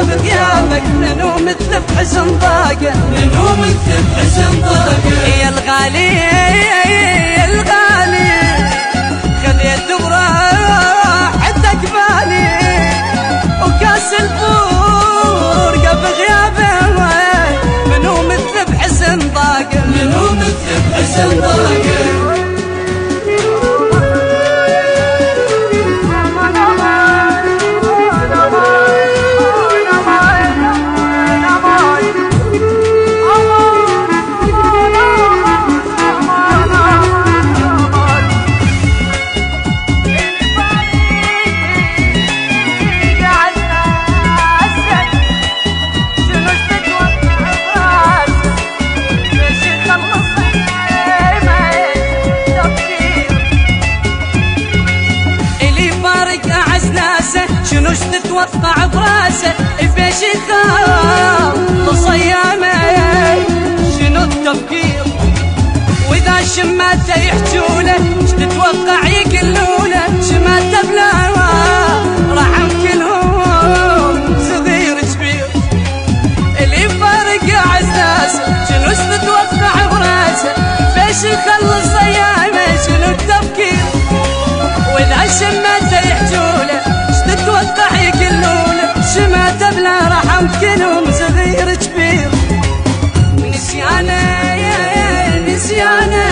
بغيابك منو مثل بحزن ضاقه منو مثل بحزن ضاقه يا الغالي يا الغالي خليت براحتك بالي وكاس الفرقة بغيابه منو مثل بحزن ضاقه منو مثل بحزن ضاقه شنوش تتوقع براسه فيش يخلص ايامه شنو التفكير واذا شماته يحجونه ش تتوقع يقلونه شماته بلا راح كلهم صغير كبير اللي فرق عزازه شنوش تتوقع براسه فيش يخلص ايامه شنو التفكير واذا شماته يحجونه تتوقع يقلونه شماته بلا رحم كلهم صغير كبير نسيانه يا نسيانه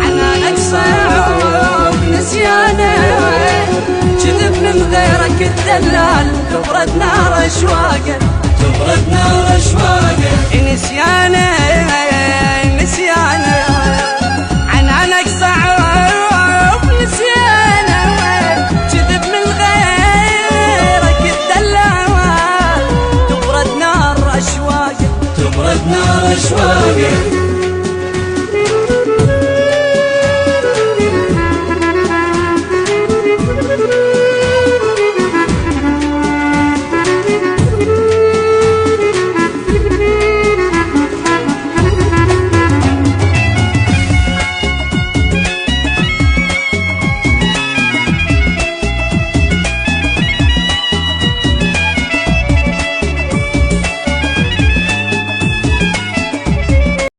عنانك صعب نسيانه كذب من غيرك الدلال تبرد نار اشواقه تبرد نار اشواقه نسيانه نسيانه عنانك صعب نار أشواقه